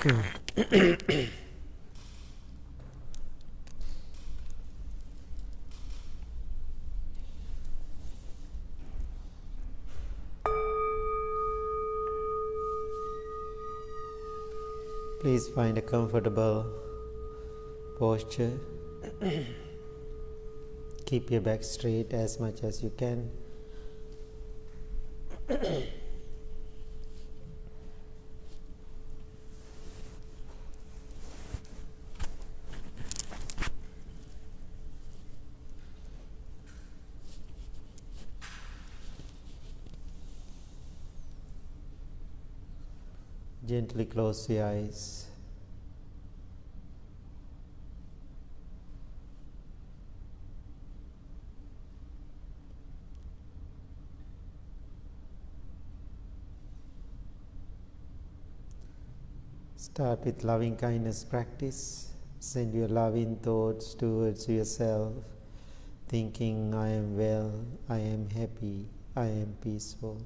Please find a comfortable posture. Keep your back straight as much as you can. Gently close your eyes. Start with loving kindness practice. Send your loving thoughts towards yourself, thinking, I am well, I am happy, I am peaceful.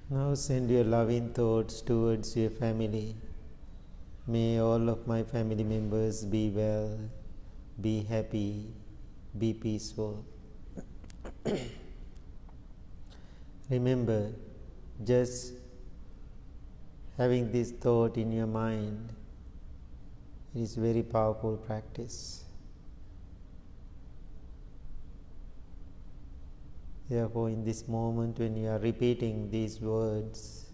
Now send your loving thoughts towards your family. May all of my family members be well, be happy, be peaceful. Remember, just having this thought in your mind is very powerful practice. Therefore, in this moment when you are repeating these words,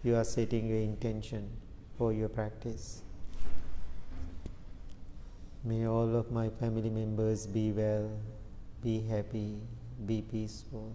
you are setting your intention for your practice. May all of my family members be well, be happy, be peaceful.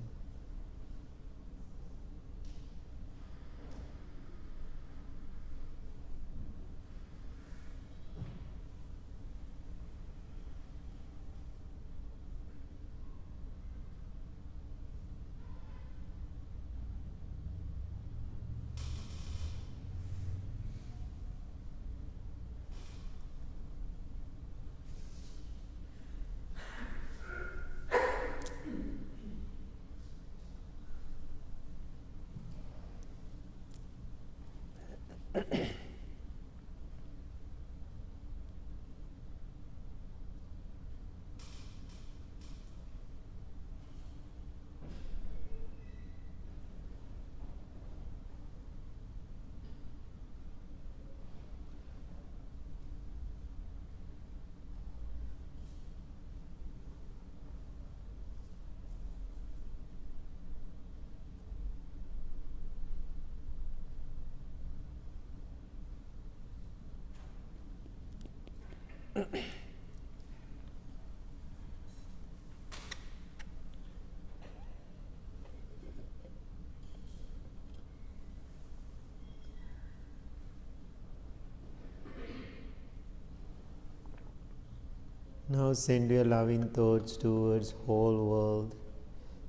Now send your loving thoughts towards whole world.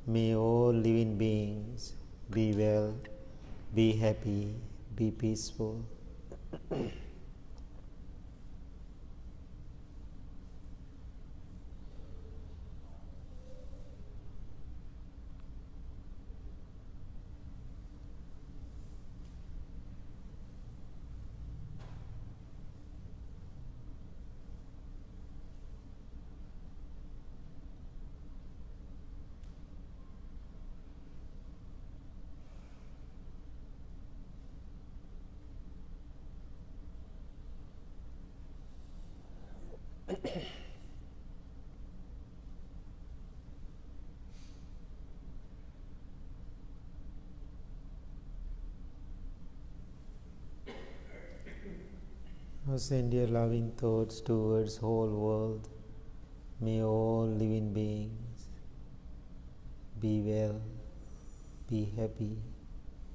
May all living beings be well, be happy, be peaceful. Now send your loving thoughts towards whole world. May all living beings be well, be happy,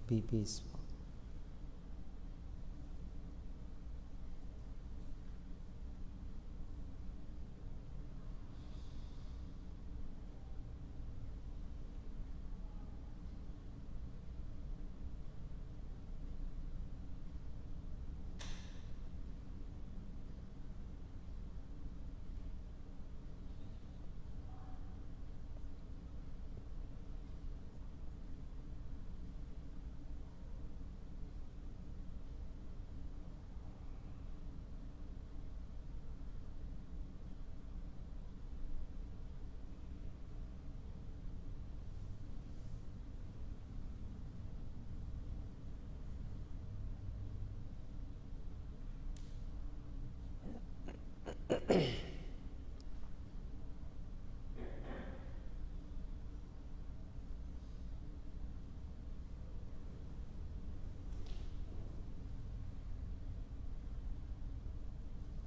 be peaceful.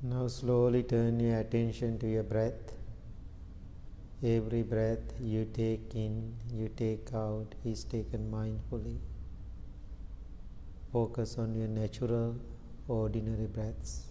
Now slowly turn your attention to your breath. Every breath you take in, you take out is taken mindfully. Focus on your natural, ordinary breaths.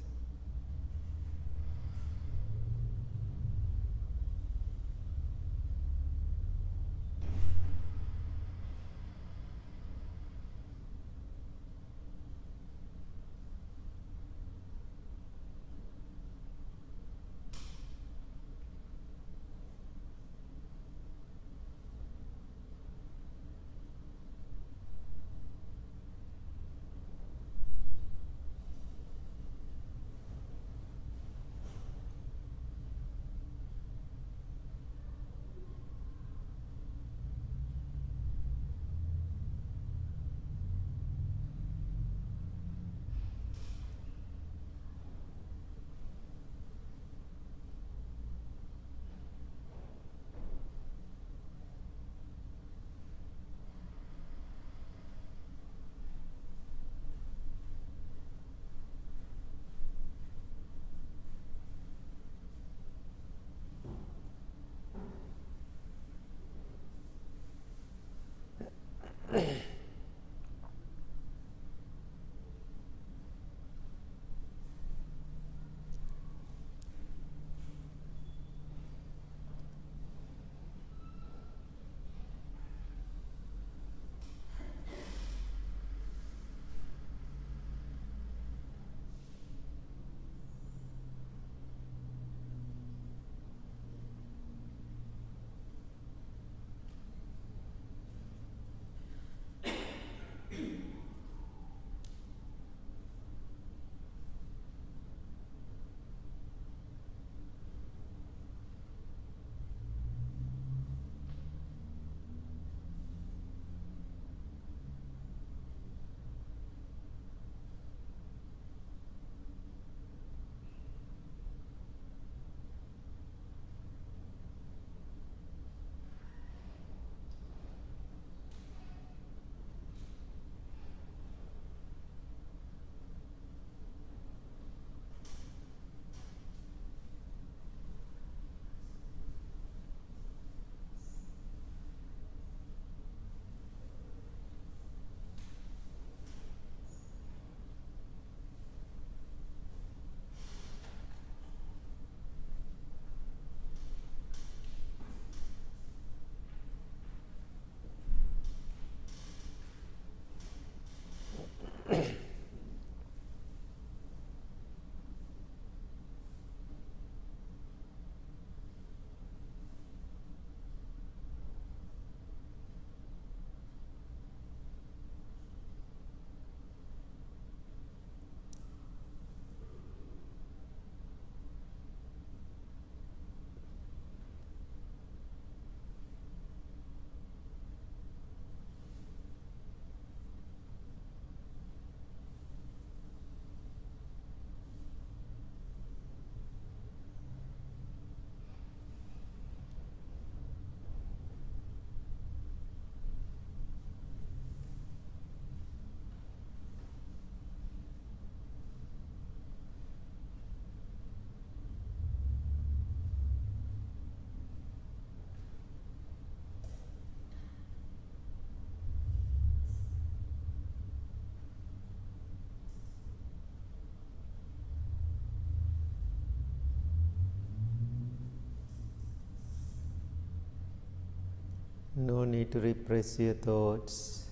No need to repress your thoughts.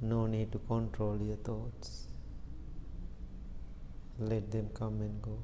No need to control your thoughts. Let them come and go.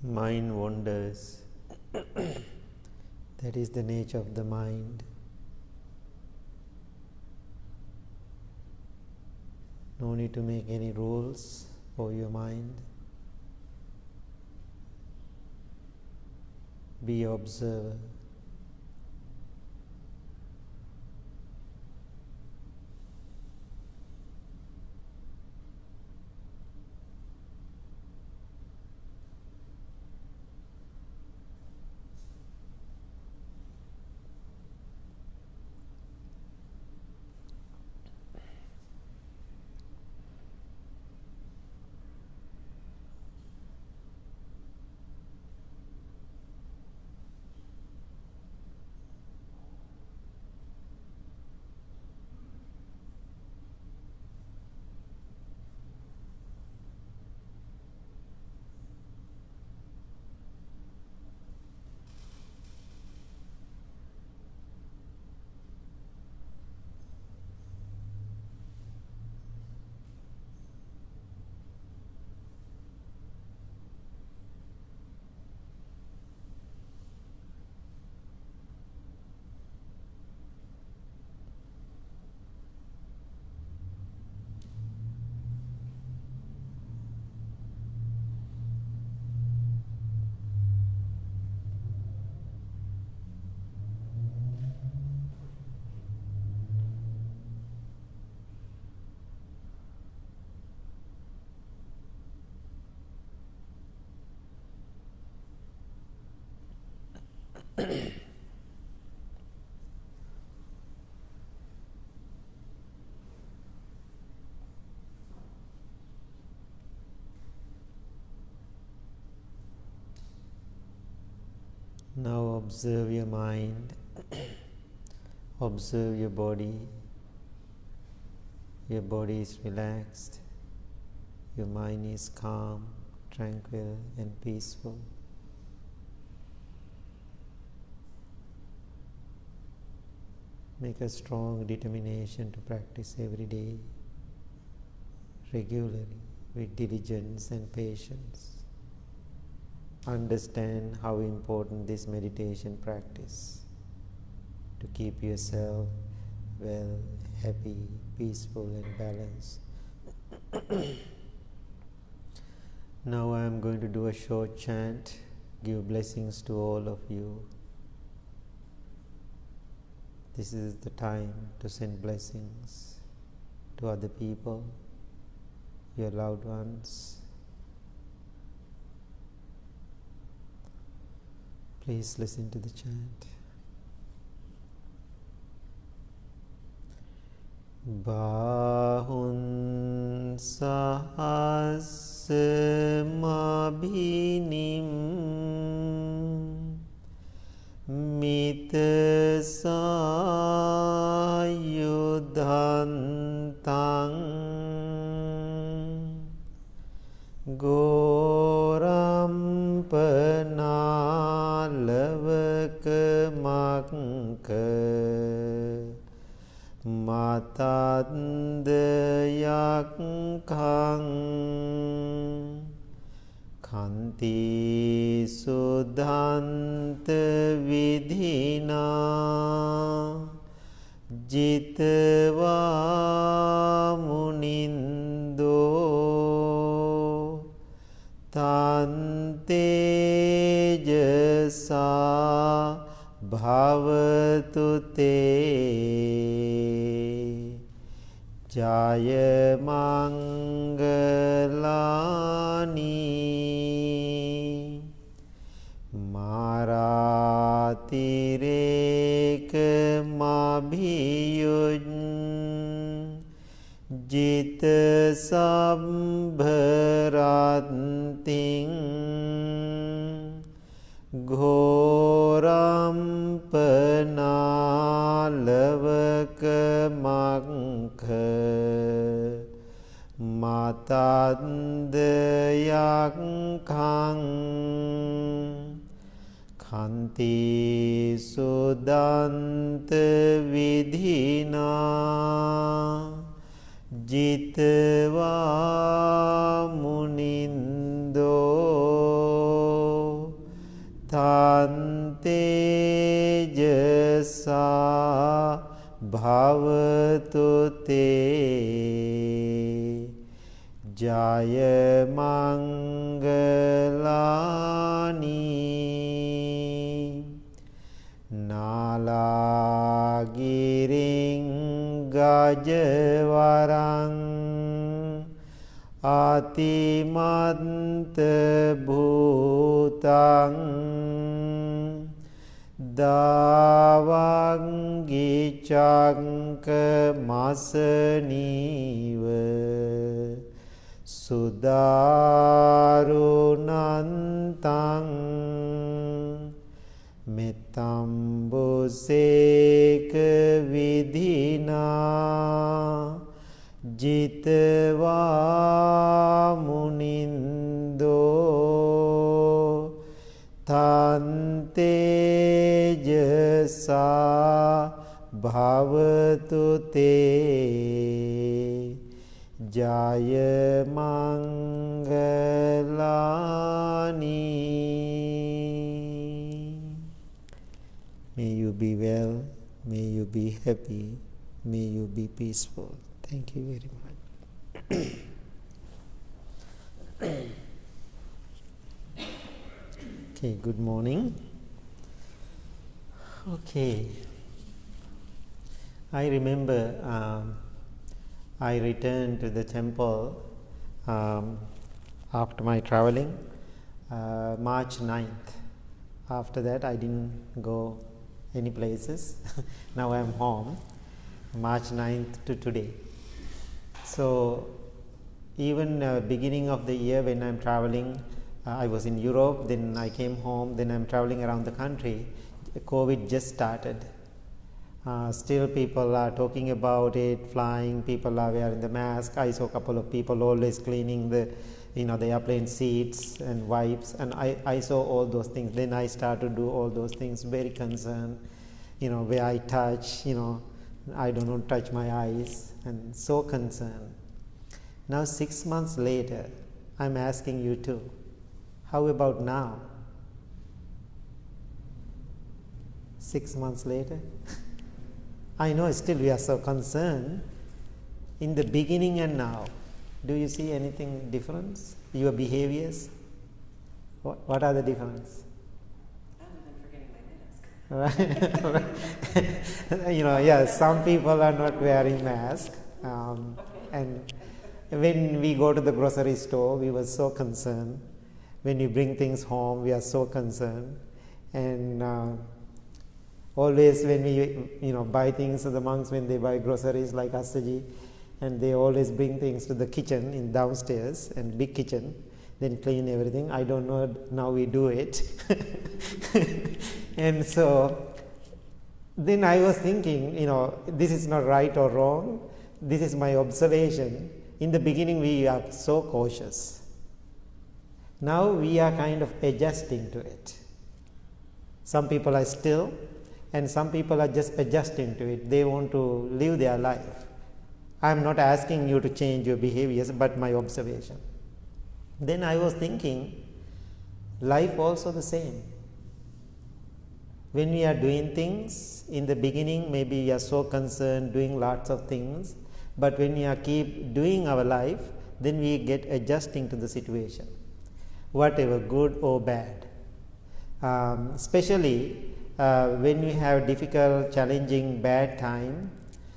Mind wanders. That is the nature of the mind. No need to make any rules for your mind. Be observer. Now observe your mind, observe your body. Your body is relaxed, your mind is calm, tranquil and peaceful. Make a strong determination to practice every day, regularly, with diligence and patience. Understand how important this meditation practice to keep yourself well, happy, peaceful and balanced. Now I am going to do a short chant, give blessings to all of you. This is the time to send blessings to other people, your loved ones. Please listen to the chant. Bahun sahasmabhinim mitasayudhantang gorampanalavakamaka matadyakkang kanti sudhanta vidhina jitva munindo tantejasa bhavatu te jaya mangalani maratireka mabhiyuj jita sambharanting ghoram panalavakamaka matadyakkang kanti sudanta vidhina jitva munindo tantejasa භවතු තේ ජය මංගලානි නාලාගිරින් ගජවරං අතිමන්ත භූතං දාවංගිචංක මසනීව සුදාරුණන්තං මෙතම්බුසේක විධිනා ජිතවා මුනින්දෝ තන්තේජසා භවතු තේ ජය මංගලානි. May you be well, may you be happy, may you be peaceful. Thank you very much. Okay, good morning. Okay, I remember I returned to the temple after my traveling March 9th. After that I didn't go any places. Now I am home March 9th to today. So even beginning of the year when I am traveling, I was in Europe, then I came home, then I am traveling around the country. COVID just started. Still people are talking about it, flying, people are wearing the mask. I saw a couple of people always cleaning the airplane seats and wipes, and I saw all those things. Then I started to do all those things, very concerned, where I touch, I don't know, touch my eyes, and so concerned. Now 6 months later, I'm asking you too, how about now? 6 months later? I know still we are so concerned. In the beginning and now, do you see anything difference? Your behaviors? What are the difference? Other than forgetting my mask. Yeah, some people are not wearing mask. And when we go to the grocery store, we were so concerned. When we bring things home, we are so concerned. And always when we buy things to the monks, when they buy groceries like Astaji, and they always bring things to the kitchen in downstairs and big kitchen, then clean everything. I don't know, now we do it. And so then I was thinking, this is not right or wrong. This is my observation. In the beginning we are so cautious. Now we are kind of adjusting to it. Some people are still, and some people are just adjusting to it. They want to live their life. I am not asking you to change your behaviors, but my observation. Then I was thinking, life also the same. When we are doing things, in the beginning maybe we are so concerned, doing lots of things, but when we are keep doing our life, then we get adjusting to the situation, whatever, good or bad. Especially when we have difficult, challenging, bad time,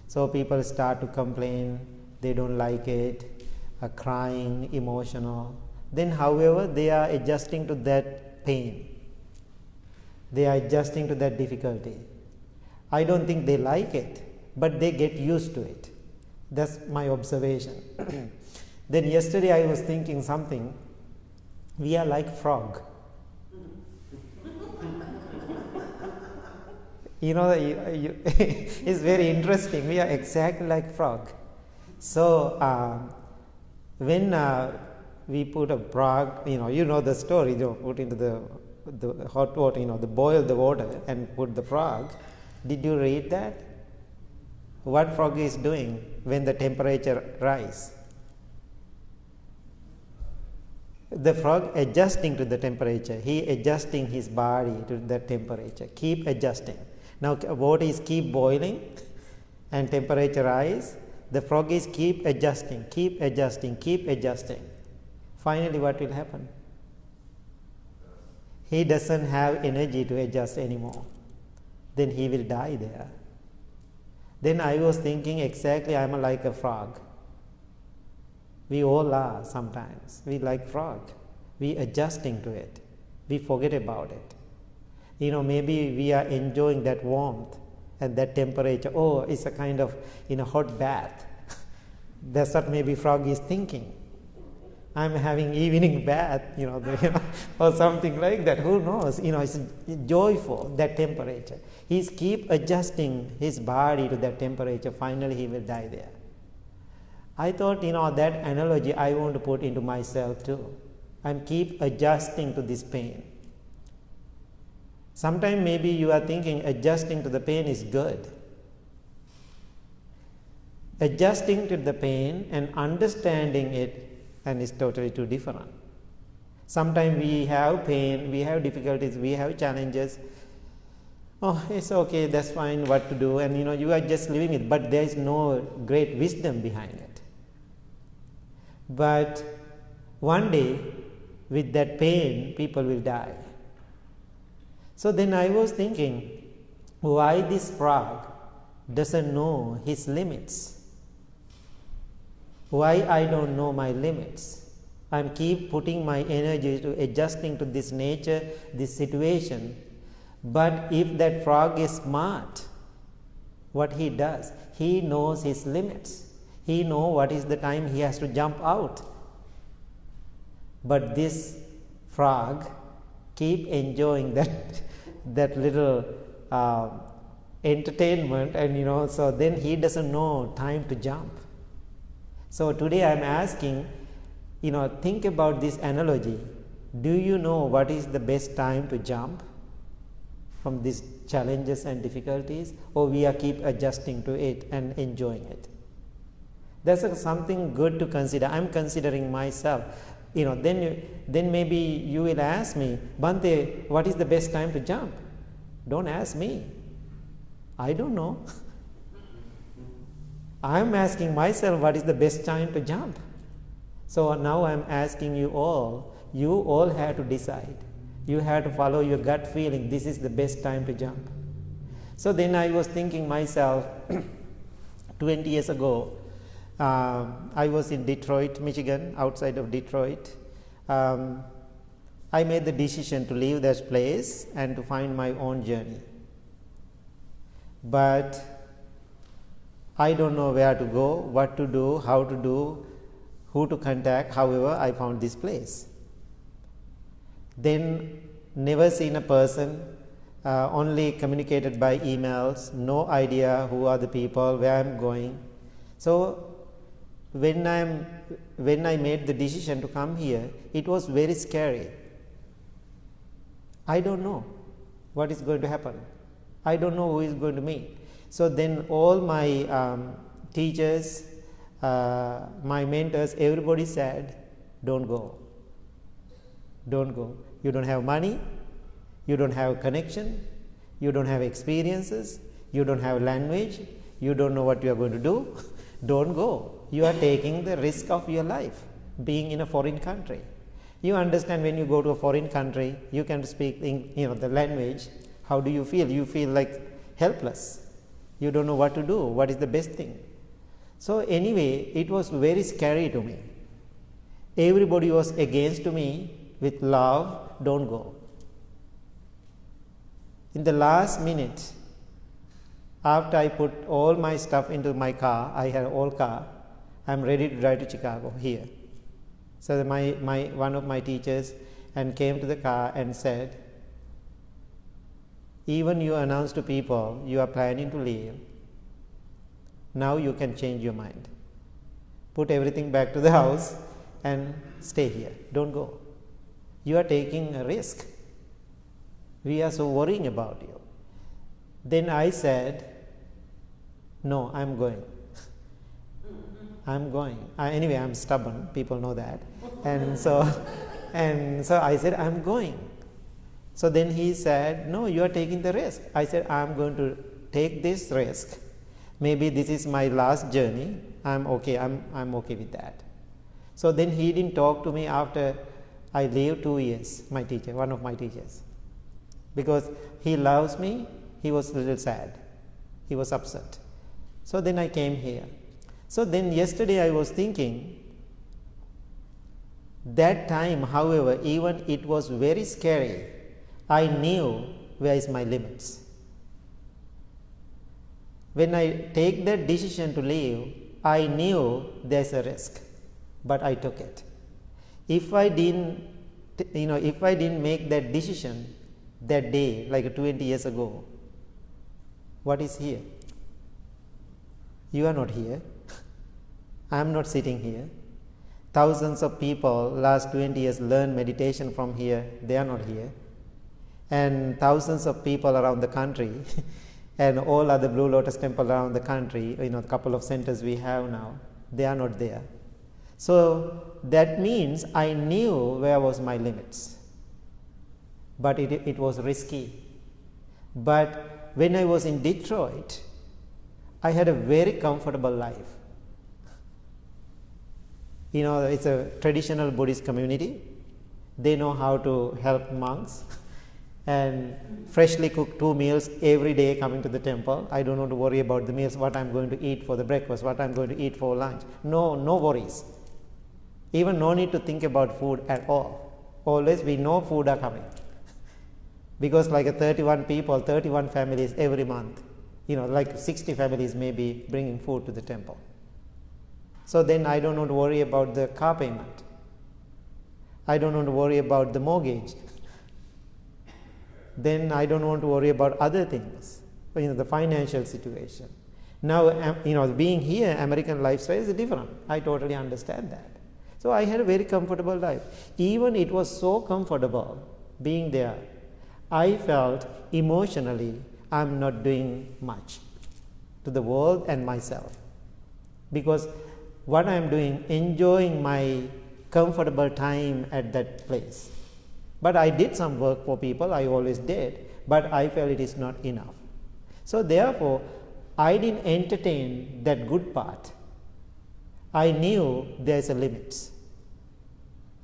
so people start to complain, they don't like it, are crying, emotional. Then however, they are adjusting to that pain. They are adjusting to that difficulty. I don't think they like it, but they get used to it. That's my observation. Then yesterday I was thinking something. We are like frog. It's very interesting. We are exactly like frog. So when we put a frog, the story, put into the hot water, boil the water and put the frog. Did you read that? What frog is doing when the temperature rise? The frog adjusting to the temperature. He adjusting his body to that temperature. Keep adjusting. Now water is keep boiling. and temperature rise, the frog is keep adjusting, keep adjusting, keep adjusting. Finally, what will happen? He doesn't have energy to adjust anymore. Then he will die there. Then I was thinking exactly I'm like a frog. We all are sometimes. We like frog. We adjusting to it. We forget about it. Maybe we are enjoying that warmth and that temperature. Oh, it's a kind of hot bath. That's what maybe frog is thinking. I'm having evening bath, or something like that. Who knows? It's joyful, that temperature. He's keep adjusting his body to that temperature. Finally, he will die there. I thought, that analogy I want to put into myself too. I'm keep adjusting to this pain. Sometimes maybe you are thinking adjusting to the pain is good. Adjusting to the pain and understanding it and is totally two different. Sometimes we have pain, we have difficulties, we have challenges. Oh, it's okay, that's fine, what to do, and you are just living it, but there is no great wisdom behind it. But one day, with that pain, people will die. So then I was thinking, why this frog doesn't know his limits? Why I don't know my limits? I'm keep putting my energy to adjusting to this nature, this situation. But if that frog is smart, what he does, he knows his limits. He knows what is the time he has to jump out. But this frog keep enjoying that little entertainment, and so then he doesn't know time to jump. So today I am asking, think about this analogy. Do you know what is the best time to jump from these challenges and difficulties, or we are keep adjusting to it and enjoying it? That's something good to consider. I'm considering myself. Then maybe you will ask me, Bhante, what is the best time to jump? Don't ask me. I don't know. I'm asking myself what is the best time to jump. So now I'm asking you all have to decide. You have to follow your gut feeling. This is the best time to jump. So then I was thinking myself, 20 years ago, I was in Detroit, Michigan, outside of Detroit. I made the decision to leave that place and to find my own journey. But I don't know where to go, what to do, how to do, who to contact. However, I found this place. Then never seen a person, only communicated by emails, no idea who are the people, where I'm going. So when I made the decision to come here, it was very scary. I don't know what is going to happen. I don't know who is going to meet. So then all my teachers, my mentors, everybody said, don't go. Don't go. You don't have money, you don't have connection, you don't have experiences, you don't have language, you don't know what you are going to do. Don't go. You are taking the risk of your life being in a foreign country. You understand, when you go to a foreign country, you can speak the language. How do you feel? You feel like helpless. You don't know what to do, what is the best thing. So anyway, it was very scary to me. Everybody was against me with love, don't go. In the last minute, after I put all my stuff into my car, I had an old car, I'm ready to drive to Chicago here. So one of my teachers and came to the car and said, even you announce to people you are planning to leave, now you can change your mind. Put everything back to the house and stay here. Don't go. You are taking a risk. We are so worrying about you. Then I said, no, I'm going. I'm going. Anyway, I'm stubborn. People know that. And so I said, I'm going. So then he said, no, you are taking the risk. I said, I'm going to take this risk. Maybe this is my last journey. I'm okay. I'm okay with that. So then he didn't talk to me after I lived 2 years, my teacher, one of my teachers. Because he loves me, he was a little sad. He was upset. So then I came here. So then yesterday I was thinking, that time, however, even it was very scary, I knew where is my limits. When I take that decision to leave, I knew there's a risk, but I took it. If I didn't make that decision that day, like 20 years ago, what is here? You are not here. I am not sitting here. Thousands of people last 20 years learn meditation from here. They are not here. And thousands of people around the country and all other Blue Lotus Temple around the country, a couple of centers we have now, they are not there. So that means I knew where was my limits. But it was risky. But when I was in Detroit, I had a very comfortable life. It's a traditional Buddhist community. They know how to help monks and freshly cook 2 meals every day coming to the temple. I don't have to worry about the meals, what I'm going to eat for the breakfast, what I'm going to eat for lunch. No worries. Even no need to think about food at all. Always we know food are coming. Because like 31 people, 31 families every month, like 60 families may be bringing food to the temple. So then I don't have to worry about the car payment. I don't have to worry about the mortgage. Then I don't want to worry about other things, the financial situation. Now, being here, American lifestyle is different. I totally understand that. So I had a very comfortable life. Even it was so comfortable being there, I felt emotionally I'm not doing much to the world and myself. Because what I am doing, enjoying my comfortable time at that place. But I did some work for people, I always did, but I felt it is not enough. So therefore, I didn't entertain that good part. I knew there's a limit.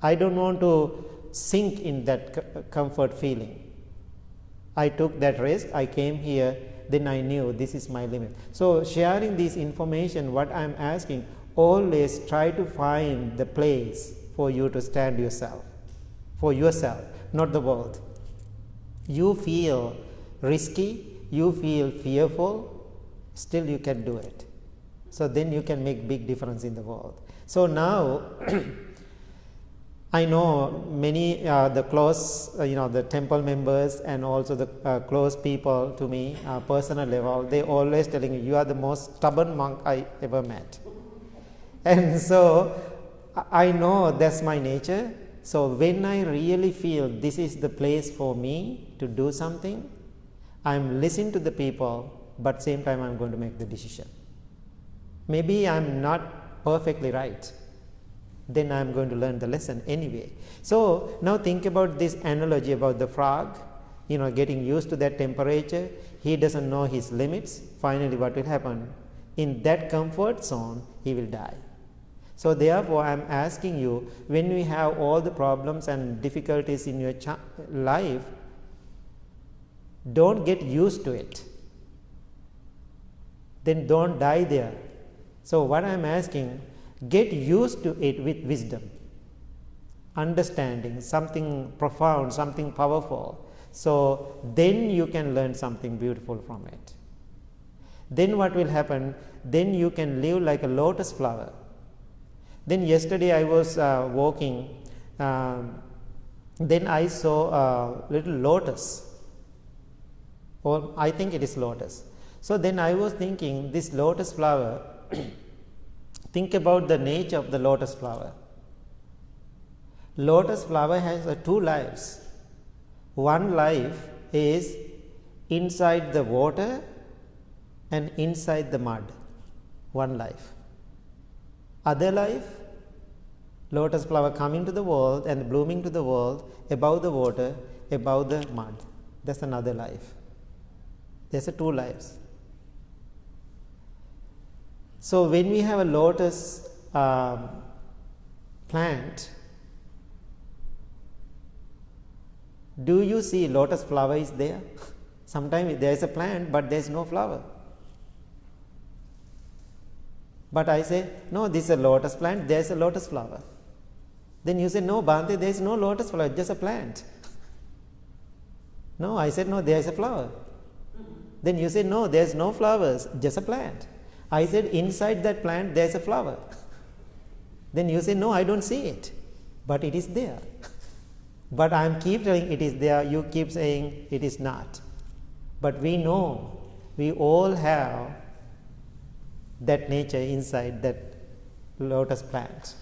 I don't want to sink in that comfort feeling. I took that risk, I came here, then I knew this is my limit. So sharing this information, what I am asking, always try to find the place for you to stand yourself, for yourself, not the world. You feel risky, you feel fearful, still you can do it. So then you can make big difference in the world. So now I know many the close, the temple members and also the close people to me, personal level, they always telling me, you are the most stubborn monk I ever met. And so I know that's my nature. So when I really feel this is the place for me to do something, I'm listening to the people, but same time I'm going to make the decision. Maybe I'm not perfectly right. Then I'm going to learn the lesson anyway. So now think about this analogy about the frog, getting used to that temperature. He doesn't know his limits. Finally, what will happen? In that comfort zone, he will die. So therefore, I am asking you, when we have all the problems and difficulties in your life, don't get used to it. Then don't die there. So what I am asking, get used to it with wisdom, understanding, something profound, something powerful. So then you can learn something beautiful from it. Then what will happen? Then you can live like a lotus flower. Then yesterday I was walking, then I saw a little lotus, or I think it is lotus. So then I was thinking, this lotus flower, think about the nature of the lotus flower. Lotus flower has 2 lives. One life is inside the water and inside the mud. One life. Other life, lotus flower coming to the world and blooming to the world, above the water, above the mud. That's another life. There's 2 lives. So when we have a lotus plant, do you see lotus flower is there? Sometimes there is a plant but there is no flower. But I say, no, this is a lotus plant, there is a lotus flower. Then you say, no, Bhante, there is no lotus flower, just a plant. No, I said, no, there is a flower. Then you say, no, there is no flowers, just a plant. I said, inside that plant there is a flower. Then you say, no, I don't see it, but it is there. But I am keep telling it is there, you keep saying it is not. But we know, we all have that nature inside that lotus plant.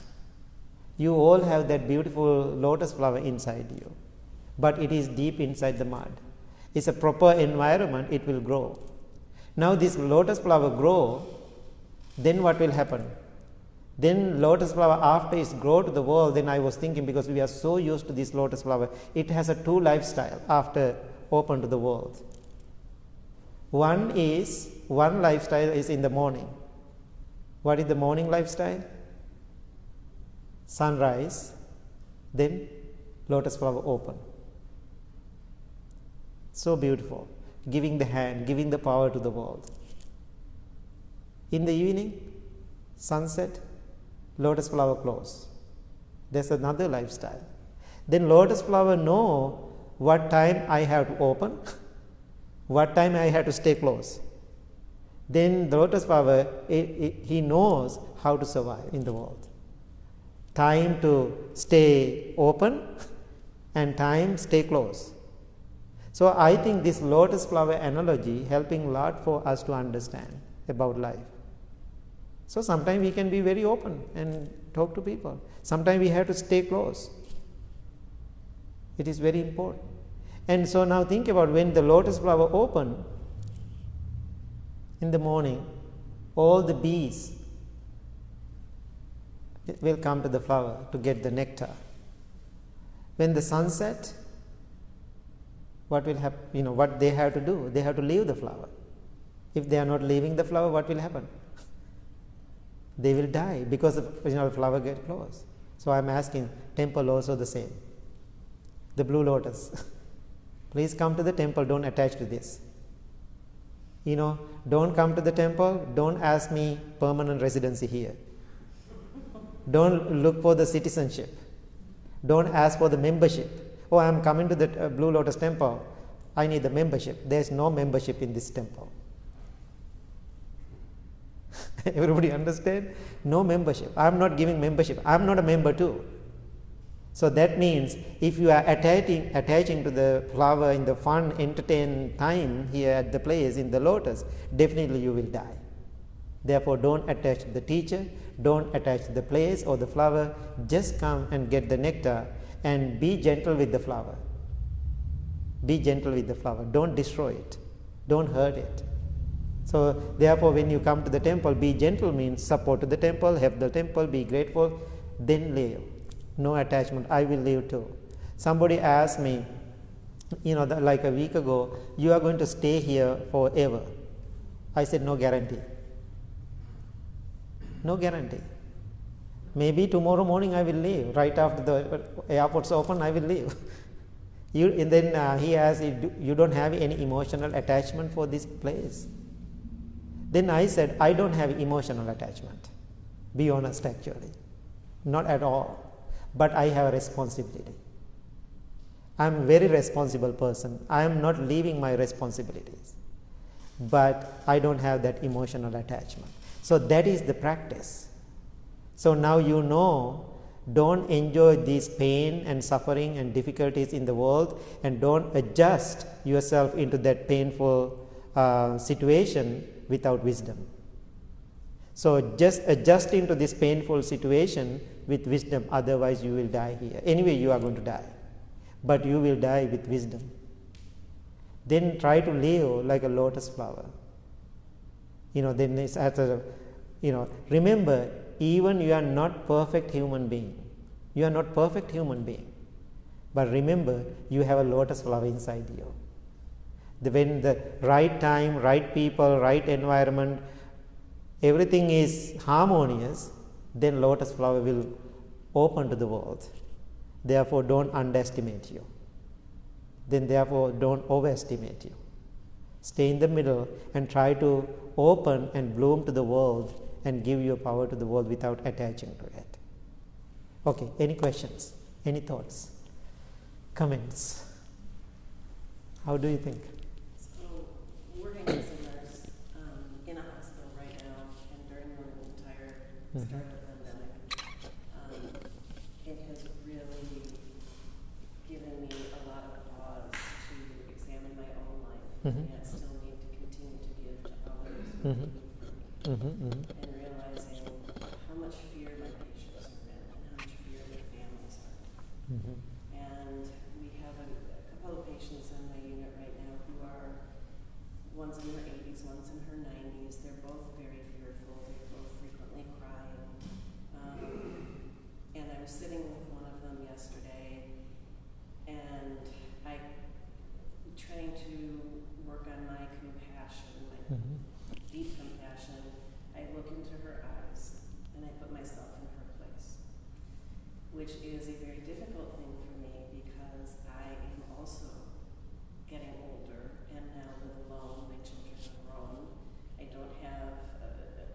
You all have that beautiful lotus flower inside you, but it is deep inside the mud. It's a proper environment, it will grow. Now this lotus flower grow, then what will happen? Then lotus flower, after it's grow to the world, then I was thinking, because we are so used to this lotus flower, it has a two lifestyle after open to the world. One lifestyle is in the morning. What is the morning lifestyle? Sunrise, then lotus flower open. So beautiful, giving the hand, giving the power to the world. In the evening, sunset, lotus flower close. There's another lifestyle. Then lotus flower know what time I have to open, what time I have to stay close. Then the lotus flower, he knows how to survive in the world. Time to stay open and time stay close. So I think this lotus flower analogy helping a lot for us to understand about life. So sometimes we can be very open and talk to people. Sometimes we have to stay close. It is very important. And so now think about when the lotus flower open in the morning, all the bees will come to the flower to get the nectar. When the sunset, what will happen? What they have to do? They have to leave the flower. If they are not leaving the flower, what will happen? They will die because the flower get closed. So I am asking, temple also the same. The blue lotus. Please come to the temple, don't attach to this. Don't come to the temple, don't ask me permanent residency here. Don't look for the citizenship. Don't ask for the membership. Oh, I am coming to the Blue Lotus Temple, I need the membership. There is no membership in this temple. Everybody understand? No membership. I am not giving membership. I am not a member too. So that means if you are attaching to the flower in the fun, entertain time here at the place in the lotus, definitely you will die. Therefore, don't attach to the teacher, don't attach to the place or the flower. Just come and get the nectar and be gentle with the flower. Be gentle with the flower. Don't destroy it. Don't hurt it. So therefore, when you come to the temple, be gentle means support to the temple, help the temple, be grateful, then leave. No attachment. I will leave too. Somebody asked me, like a week ago, you are going to stay here forever. I said, no guarantee. No guarantee. Maybe tomorrow morning I will leave. Right after the airports open, I will leave. And then he asked, you don't have any emotional attachment for this place? Then I said, I don't have emotional attachment. Be honest, actually. Not at all. But I have a responsibility. I am a very responsible person. I am not leaving my responsibilities. But I don't have that emotional attachment. So that is the practice. So now don't enjoy this pain and suffering and difficulties in the world, and don't adjust yourself into that painful situation without wisdom. So just adjust into this painful situation with wisdom, otherwise you will die here. Anyway, you are going to die, but you will die with wisdom. Then try to live like a lotus flower. Then it's remember, even you are not perfect human being. You are not perfect human being. But remember, you have a lotus flower inside you. When the right time, right people, right environment, everything is harmonious, then lotus flower will open to the world. Therefore, don't underestimate you. Then therefore, don't overestimate you. Stay in the middle and try to open and bloom to the world and give your power to the world without attaching to it. Okay, any questions? Any thoughts? Comments? How do you think? So, working as a nurse in a hospital right now, and during the entire start of the pandemic, it has really given me a lot of pause to examine my own life, and yet still need to continue to give to others who are looking for me, and realizing how much fear my patients are in, and how much fear their families are in. And we have a couple of patients in my unit right now who are, one's in her 80s, one's in her 90s. They're both very fearful. They're both frequently crying. And I was sitting with one of them yesterday, and I trying to work on my compassion, my deep compassion. I look into her eyes and I put myself in her place, which is a very difficult thing for me because I am also getting older and now live alone. My children are grown. I don't have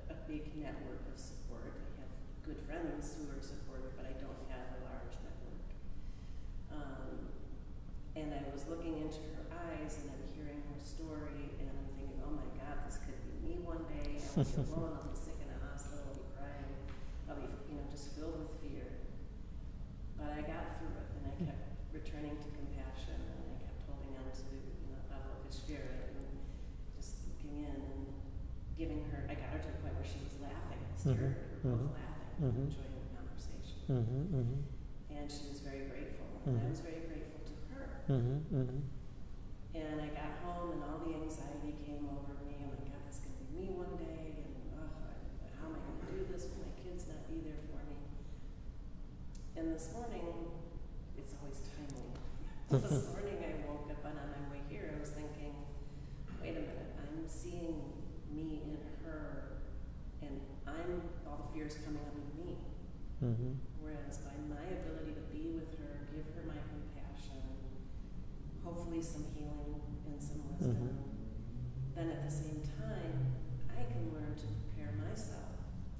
a big network of support. I have good friends who are supportive, but I don't have a large network. And I was looking into her eyes and I'm hearing her story and I'm thinking, oh my God, this could be me one day. I'll be alone, I'll be sick in a hospital, I'll be crying, I'll be, just filled with fear. But I got through it and I kept returning to compassion and I kept holding on to, Avloka spirit and just looking in and giving her, I got her to the point where she was laughing. I stared at her, both laughing, enjoying the conversation. And she was very grateful and I was very grateful to her. And I got home and all the anxiety came over me. Oh my God, this is going to be me one day. And how am I going to do this when my kid's not be there for me? And this morning, it's always timely. This morning I woke up and on my way here I was thinking, wait a minute, I'm seeing me in her and all the fears coming up in me. Whereas by my ability to be with her, give her my compassion, hopefully some healing and some wisdom, then at the same time, I can learn to prepare myself.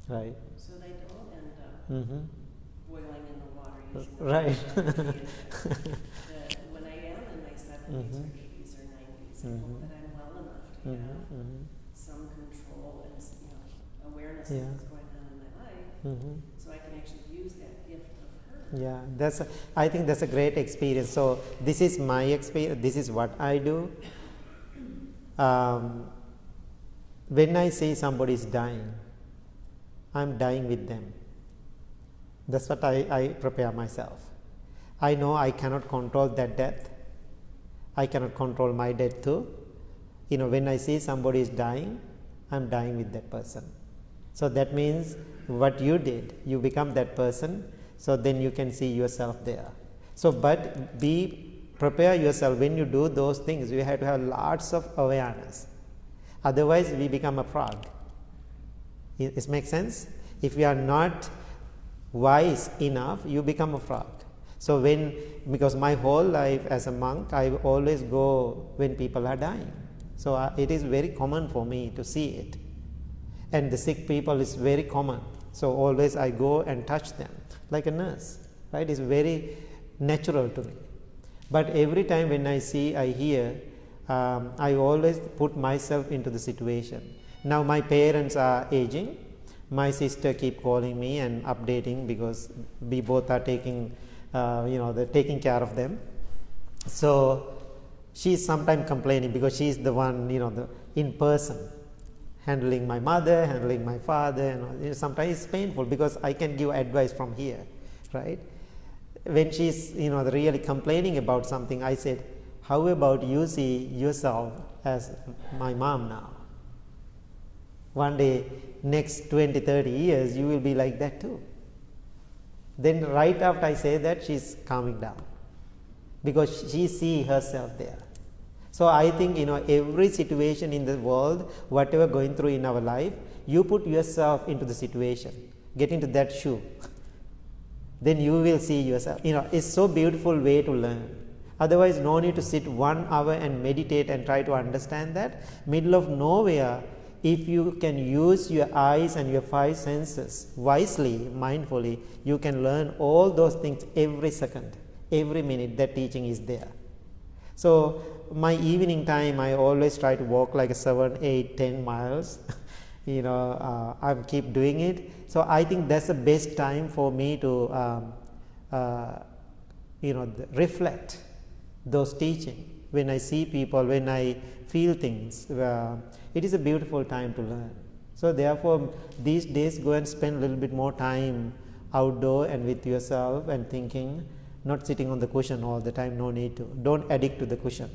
Right. So they don't end up boiling in the water using Right. when I am in my 70s or 80s or 90s, I hope that I'm well enough to have some control and awareness of what's going on in my life, so I can actually use that gift of her. Yeah, I think that's a great experience. So this is my experience. This is what I do. When I see somebody is dying, I'm dying with them. That's what I prepare myself. I know I cannot control that death. I cannot control my death too. When I see somebody is dying, I'm dying with that person. So that means what you did, you become that person, so then you can see yourself there. So, but prepare yourself. When you do those things, you have to have lots of awareness. Otherwise, we become a frog. It makes sense? If we are not wise enough, you become a frog. So because my whole life as a monk, I always go when people are dying. So it is very common for me to see it. And the sick people is very common. So always I go and touch them like a nurse, right? It's very natural to me. But every time when I hear, I always put myself into the situation. Now my parents are aging. My sister keep calling me and updating because we both are taking, they're taking care of them. So she's sometimes complaining because she's the one, in person, handling my mother, handling my father. Sometimes it's painful because I can give advice from here, right? When she's, really complaining about something, I said, how about you see yourself as my mom now? One day, next 20, 30 years, you will be like that too. Then right after I say that, she's calming down because she sees herself there. So I think, every situation in the world, whatever going through in our life, You put yourself into the situation, get into that shoe, then you will see yourself. It's so beautiful way to learn. Otherwise, no need to sit 1 hour and meditate and try to understand that. Middle of nowhere, if you can use your eyes and your 5 senses wisely, mindfully, you can learn all those things every second, every minute that teaching is there. So my evening time, I always try to walk like 7, 8, 10 miles. I keep doing it. So I think that's the best time for me to reflect those teaching. When I see people, when I feel things, it is a beautiful time to learn. So therefore, these days, go and spend a little bit more time outdoor and with yourself and thinking, not sitting on the cushion all the time. No need to. Don't addict to the cushion.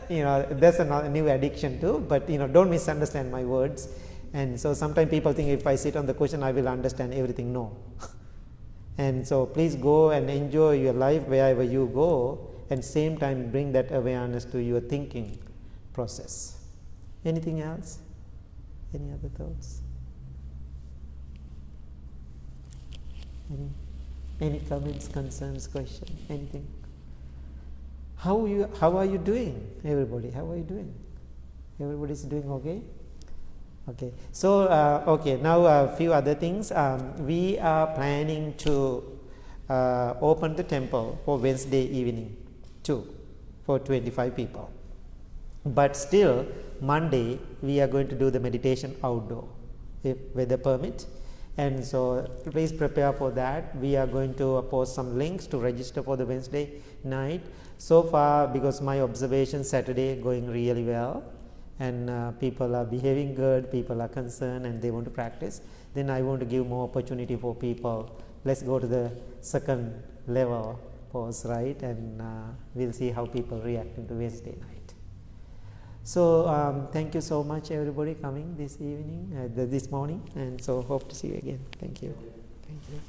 That's a new addiction too, but don't misunderstand my words. And so sometimes people think if I sit on the cushion, I will understand everything. No. And so please go and enjoy your life wherever you go, and same time bring that awareness to your thinking process. Anything else? Any other thoughts? Any comments, concerns, questions, anything? How are you doing, everybody? How are you doing? Everybody's doing okay? Okay. So, now a few other things. We are planning to open the temple for Wednesday evening too, for 25 people. But still, Monday, we are going to do the meditation outdoor, if weather permit. And so, please prepare for that. We are going to post some links to register for the Wednesday night. So far, because my observation Saturday going really well, and people are behaving good, people are concerned and they want to practice, then I want to give more opportunity for people. Let's go to the second level pause, right? And we'll see how people react into Wednesday night. So thank you so much, everybody, coming this evening, this morning, and so hope to see you again. Thank you. Thank you.